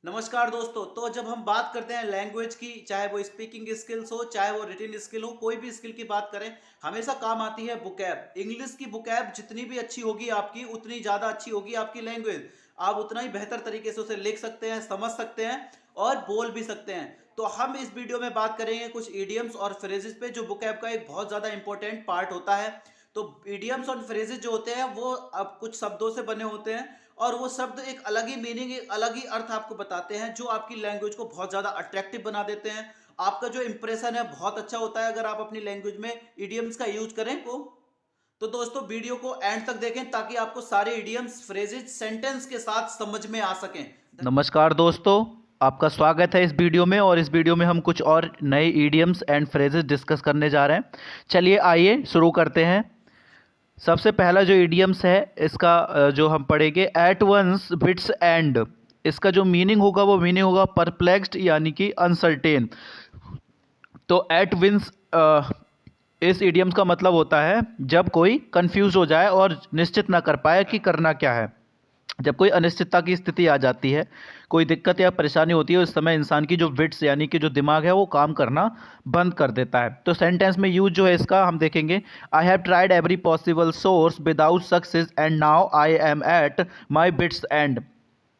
नमस्कार दोस्तों। तो जब हम बात करते हैं लैंग्वेज की, चाहे वो स्पीकिंग स्किल्स हो, चाहे वो रिटन स्किल हो, कोई भी स्किल की बात करें, हमेशा काम आती है बुकैब। इंग्लिश की बुकैब जितनी भी अच्छी होगी आपकी, उतनी ज़्यादा अच्छी होगी आपकी लैंग्वेज। आप उतना ही बेहतर तरीके से उसे लिख सकते हैं, समझ सकते हैं और बोल भी सकते हैं। तो हम इस वीडियो में बात करेंगे कुछ इडियम्स और फ्रेजेस पे, जो बुकैब का एक बहुत ज़्यादा इंपॉर्टेंट पार्ट होता है। तो इडियम्स और फ्रेजेस जो होते हैं वो अब कुछ शब्दों से बने होते हैं, और वो शब्द एक अलग ही मीनिंग, एक अलग ही अर्थ आपको बताते हैं, जो आपकी लैंग्वेज को बहुत ज़्यादा अट्रैक्टिव बना देते हैं। आपका जो इंप्रेशन है बहुत अच्छा होता है अगर आप अपनी लैंग्वेज में इडियम्स का यूज करें को। तो दोस्तों वीडियो को एंड तक देखें ताकि आपको सारे इडियम्स फ्रेजेज सेंटेंस के साथ समझ में आ सकें। नमस्कार दोस्तों, आपका स्वागत है इस वीडियो में। और इस वीडियो में हम कुछ और नए ईडियम्स एंड फ्रेजेस डिस्कस करने जा रहे हैं। चलिए आइए शुरू करते हैं। सबसे पहला जो ईडियम्स है इसका जो हम पढ़ेंगे, एट वंस बिट्स एंड। इसका जो मीनिंग होगा वो मीनिंग होगा परप्लेक्स्ड, यानी कि अनसर्टेन। तो एट विंस इस ईडियम्स का मतलब होता है जब कोई कंफ्यूज हो जाए और निश्चित ना कर पाए कि करना क्या है। जब कोई अनिश्चितता की स्थिति आ जाती है, कोई दिक्कत या परेशानी होती है, उस समय इंसान की जो विट्स यानी कि जो दिमाग है वो काम करना बंद कर देता है। तो सेंटेंस में यूज जो है इसका हम देखेंगे, I have tried every possible source without success and now I am at my bits and.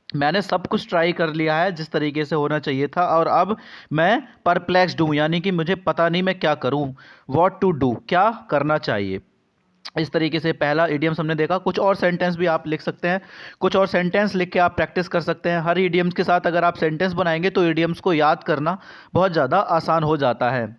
मैंने सब कुछ ट्राई कर लिया है जिस तरीके से होना चाहिए था, और अब मैं परप्लेक्स्ड हूँ, यानी कि मुझे पता नहीं मैं क्या करूँ। वॉट टू डू, क्या करना चाहिए। इस तरीके से पहला इडियम्स हमने देखा। कुछ और सेंटेंस भी आप लिख सकते हैं, कुछ और सेंटेंस लिख के आप प्रैक्टिस कर सकते हैं। हर इडियम्स के साथ अगर आप सेंटेंस बनाएंगे तो इडियम्स को याद करना बहुत ज़्यादा आसान हो जाता है।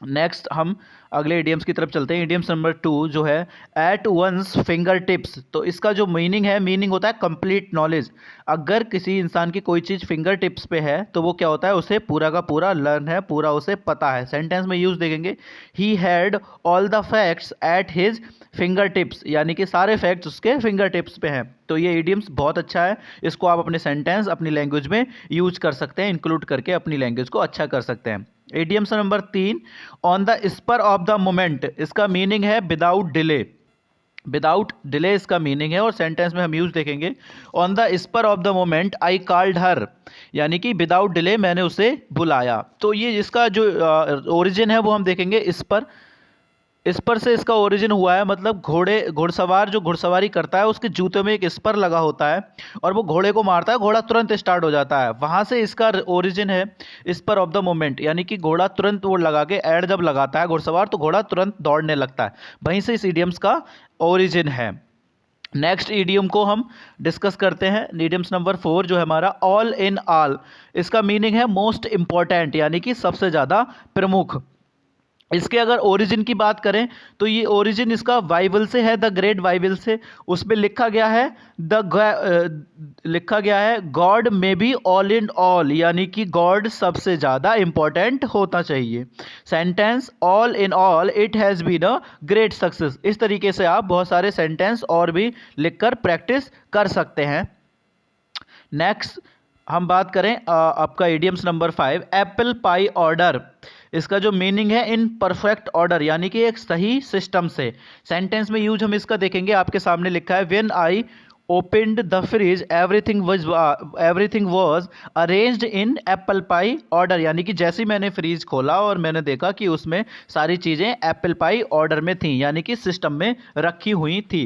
नेक्स्ट हम अगले इडियम्स की तरफ चलते हैं। इडियम्स नंबर 2 जो है, एट वंस फिंगर टिप्स। तो इसका जो मीनिंग है, मीनिंग होता है कंप्लीट नॉलेज। अगर किसी इंसान की कोई चीज़ फिंगर टिप्स पे है तो वो क्या होता है, उसे पूरा का पूरा लर्न है, पूरा उसे पता है। सेंटेंस में यूज देखेंगे, he had all the facts at his finger tips, यानी कि सारे फैक्ट्स उसके फिंगर टिप्स पे हैं। तो ये इडियम्स बहुत अच्छा है, इसको आप अपने सेंटेंस अपनी लैंग्वेज में यूज कर सकते हैं, इंक्लूड करके अपनी लैंग्वेज को अच्छा कर सकते हैं। Idioms number 3, on the spur of the moment. इसका मीनिंग है विदाउट डिले। विदाउट डिले इसका मीनिंग है, और सेंटेंस में हम यूज देखेंगे, on the spur of the moment I called her, यानी कि विदाउट डिले मैंने उसे बुलाया। तो ये इसका जो ओरिजिन है वो हम देखेंगे, स्पर से इसका ओरिजिन हुआ है। मतलब घुड़सवार जो घुड़सवारी करता है उसके जूते में एक स्पर लगा होता है, और वो घोड़े को मारता है, घोड़ा तुरंत स्टार्ट हो जाता है। वहां से इसका ओरिजिन है स्पर ऑफ द मोमेंट, यानी कि घोड़ा तुरंत वो लगा के एड जब लगाता है घुड़सवार तो घोड़ा तुरंत दौड़ने लगता है। वहीं से इस इडियम्स का ओरिजिन है। नेक्स्ट ईडियम को हम डिस्कस करते हैं। ईडियम्स नंबर 4 जो है हमारा, ऑल इन ऑल। इसका मीनिंग है मोस्ट इंपॉर्टेंट, यानी कि सबसे ज़्यादा प्रमुख। इसके अगर ओरिजिन की बात करें तो ये ओरिजिन इसका बाइबल से है, द ग्रेट बाइबल से। उसमें लिखा गया है लिखा गया है गॉड में बी ऑल इन ऑल, यानी कि गॉड सबसे ज़्यादा इंपॉर्टेंट होता चाहिए। Sentence, all in all it has been a great success. इस तरीके से आप बहुत सारे सेंटेंस और भी लिखकर प्रैक्टिस कर सकते हैं। नेक्स्ट हम बात करें आपका idioms number 5, apple pie order. इसका जो मीनिंग है, इन परफेक्ट ऑर्डर, यानी कि एक सही सिस्टम से। सेंटेंस में यूज हम इसका देखेंगे, आपके सामने लिखा है, when I opened the fridge everything was arranged in apple pie order, यानी कि जैसे ही मैंने फ्रिज खोला और मैंने देखा कि उसमें सारी चीज़ें एप्पल पाई ऑर्डर में थी, यानी कि सिस्टम में रखी हुई थी।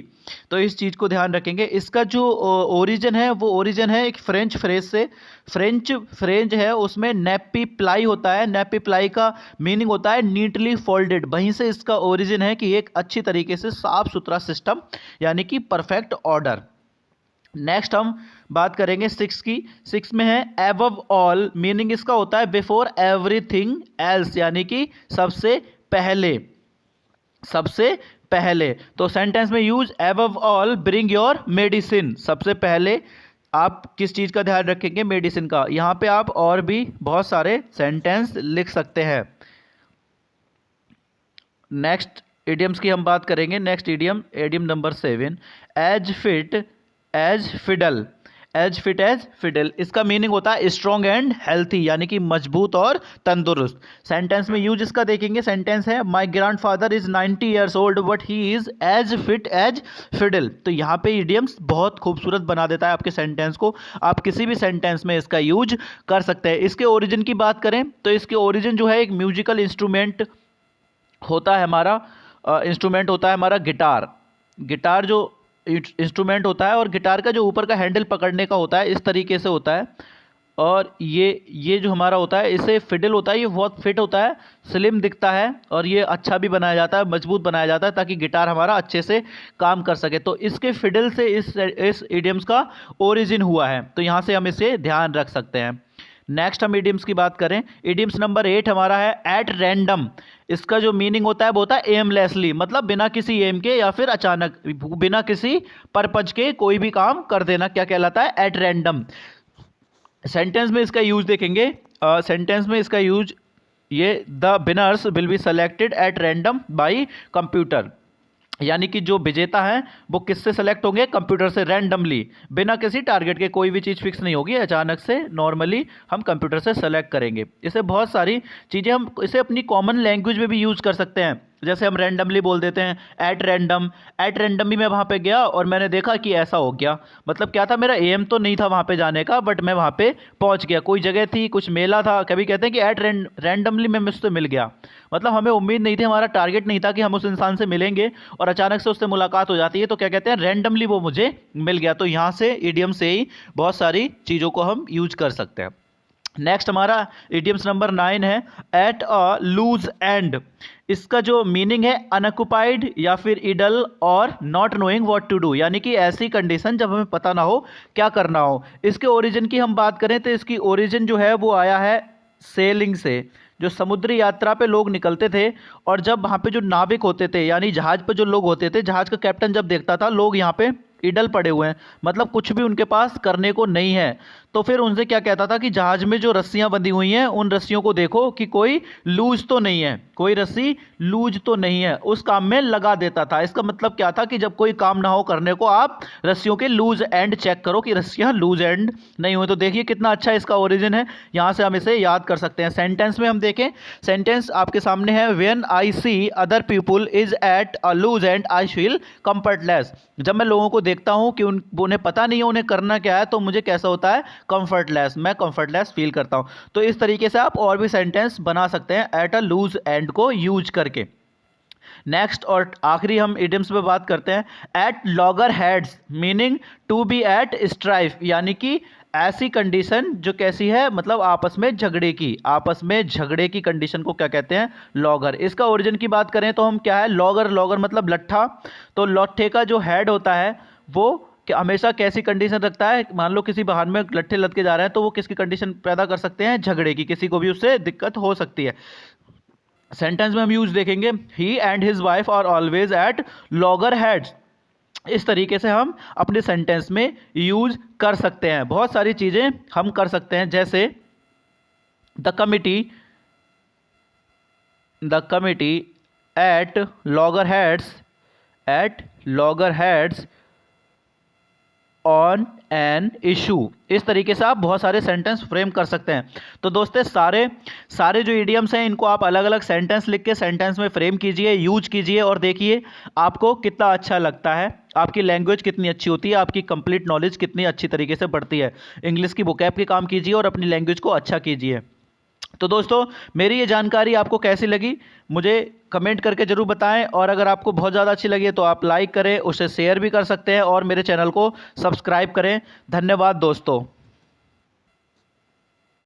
तो इस चीज़ को ध्यान रखेंगे। इसका जो ओरिजिन है वो ओरिजिन है एक फ्रेंच फ्रेज से। फ्रेंच है, उसमें नेपी प्लाई होता है। नेपी प्लाई का मीनिंग होता है नीटली फोल्डेड। वहीं से इसका ओरिजिन है कि एक अच्छी तरीके से साफ सुथरा सिस्टम, यानी कि परफेक्ट ऑर्डर। नेक्स्ट हम बात करेंगे 6 की। 6 में है एबव ऑल। मीनिंग इसका होता है बिफोर एवरीथिंग एल्स, यानी कि सबसे पहले, सबसे पहले। तो सेंटेंस में use, above all bring your medicine. सबसे पहले आप किस चीज़ का ध्यान रखेंगे, मेडिसिन का। यहाँ पे आप और भी बहुत सारे सेंटेंस लिख सकते हैं। नेक्स्ट इडियम्स की हम बात करेंगे। Next idiom, idiom number 7, as fit as fiddle. As fit as fiddle, इसका मीनिंग होता है स्ट्रॉन्ग एंड हेल्थी, यानी कि मजबूत और तंदुरुस्त। सेंटेंस में यूज इसका देखेंगे, सेंटेंस है my grandfather is 90 years old but he is as fit as fiddle. तो यहाँ पे इडियम्स बहुत खूबसूरत बना देता है आपके सेंटेंस को, आप किसी भी सेंटेंस में इसका यूज कर सकते हैं। इसके ओरिजिन की बात करें तो इसके ओरिजिन जो है एक म्यूजिकल इंस्ट्रूमेंट होता है हमारा, इंस्ट्रूमेंट होता है हमारा गिटार। गिटार जो इंस्ट्रूमेंट होता है और गिटार का जो ऊपर का हैंडल पकड़ने का होता है इस तरीके से होता है, और ये जो हमारा होता है इसे फिडल होता है, ये बहुत फिट होता है, स्लिम दिखता है और ये अच्छा भी बनाया जाता है, मजबूत बनाया जाता है ताकि गिटार हमारा अच्छे से काम कर सके। तो इसके फिडल से इस इडियम्स का ओरिजिन हुआ है, तो यहाँ से हम इसे ध्यान रख सकते हैं। नेक्स्ट हम इडियम्स की बात करें, इडियम्स नंबर 8 हमारा है एट रैंडम। इसका जो मीनिंग होता है वो होता है एमलेसली, मतलब बिना किसी एम के या फिर अचानक बिना किसी पर्पज के कोई भी काम कर देना, क्या कहलाता है, एट रैंडम। सेंटेंस में इसका यूज देखेंगे, सेंटेंस में इसका यूज ये the winners will be selected at random bye computer, यानी कि जो विजेता हैं वो किससे सेलेक्ट होंगे, कंप्यूटर से, रैंडमली, बिना किसी टारगेट के, कोई भी चीज़ फिक्स नहीं होगी, अचानक से नॉर्मली हम कंप्यूटर से सेलेक्ट करेंगे। इसे बहुत सारी चीज़ें हम इसे अपनी कॉमन लैंग्वेज में भी यूज़ कर सकते हैं, जैसे हम रैंडमली बोल देते हैं एट रैंडम भी मैं वहाँ पे गया और मैंने देखा कि ऐसा हो गया, मतलब क्या था, मेरा एम तो नहीं था वहाँ पे जाने का बट मैं वहाँ पे पहुँच गया, कोई जगह थी, कुछ मेला था। कभी कहते हैं कि एट रैंडमली मैं मुझसे मिल गया, मतलब हमें उम्मीद नहीं थी, हमारा टारगेट नहीं था कि हम उस इंसान से मिलेंगे और अचानक से उससे मुलाकात हो जाती है, तो क्या कहते हैं, रैंडमली वो मुझे मिल गया। तो यहाँ से इडियम से ही बहुत सारी चीज़ों को हम यूज कर सकते हैं। नेक्स्ट हमारा इडियम्स नंबर 9 है एट अ लूज एंड। इसका जो मीनिंग है अनऑक्युपाइड या फिर इडल और not knowing what to do, यानी कि ऐसी कंडीशन जब हमें पता ना हो क्या करना हो। इसके ओरिजिन की हम बात करें तो इसकी ओरिजिन जो है वो आया है सेलिंग से, जो समुद्री यात्रा पे लोग निकलते थे और जब वहाँ पे जो नाविक होते थे, यानी जहाज पे जो लोग होते थे, जहाज का कैप्टन जब देखता था लोग यहाँ पे इडल पड़े हुए हैं, मतलब कुछ भी उनके पास करने को नहीं है, तो फिर उनसे क्या कहता था कि जहाज में जो रस्सियां बंधी हुई हैं उन रस्सियों को देखो कि कोई लूज तो नहीं है, कोई रस्सी लूज तो नहीं है, उस काम में लगा देता था। इसका मतलब क्या था कि जब कोई काम ना हो करने को, आप रस्सियों के लूज एंड चेक करो कि रस्सियां लूज एंड नहीं हुई। तो देखिए कितना अच्छा इसका ओरिजिन है, यहाँ से हम इसे याद कर सकते हैं। सेंटेंस में हम देखें, सेंटेंस आपके सामने है when I see other people is at a loose and I feel comfortless. जब मैं लोगों को देखता हूँ कि उन्हें पता नहीं है उन्हें करना क्या है, तो मुझे कैसा होता है, कंफर्टलेस, मैं कंफर्टलेस फील करता हूँ। तो इस तरीके से आप और भी सेंटेंस बना सकते हैं एट अ लूज एंड को यूज करके। नेक्स्ट और आखिरी हम इडियम्स पे बात करते हैं at loggerheads, meaning to be at strife, यानी कि ऐसी कंडीशन जो कैसी है, मतलब आपस में झगड़े की, आपस में झगड़े की कंडीशन को क्या कहते हैं, लॉगर। इसका ओरिजिन की बात करें तो हम क्या है, लॉगर मतलब लट्ठा। तो लट्ठे का जो हेड होता है वो कि हमेशा कैसी कंडीशन रखता है, मान लो किसी वाहन में लट्ठे लद के जा रहे हैं तो वो किसकी कंडीशन पैदा कर सकते हैं, झगड़े की, किसी को भी उससे दिक्कत हो सकती है। सेंटेंस में हम यूज देखेंगे he and his wife are always at loggerheads. इस तरीके से हम अपने सेंटेंस में यूज कर सकते हैं, बहुत सारी चीजें हम कर सकते हैं, जैसे the committee at loggerheads on an issue. इस तरीके से आप बहुत सारे सेंटेंस फ्रेम कर सकते हैं। तो दोस्तों सारे जो इडियम्स हैं इनको आप अलग अलग सेंटेंस लिख के सेंटेंस में फ्रेम कीजिए, यूज कीजिए और देखिए आपको कितना अच्छा लगता है, आपकी लैंग्वेज कितनी अच्छी होती है, आपकी कंप्लीट नॉलेज कितनी अच्छी तरीके से बढ़ती है। इंग्लिश की वोकैब के काम कीजिए और अपनी लैंग्वेज को अच्छा कीजिए। तो दोस्तों मेरी ये जानकारी आपको कैसी लगी मुझे कमेंट करके ज़रूर बताएं, और अगर आपको बहुत ज़्यादा अच्छी लगी तो आप लाइक करें, उसे शेयर भी कर सकते हैं और मेरे चैनल को सब्सक्राइब करें। धन्यवाद दोस्तों।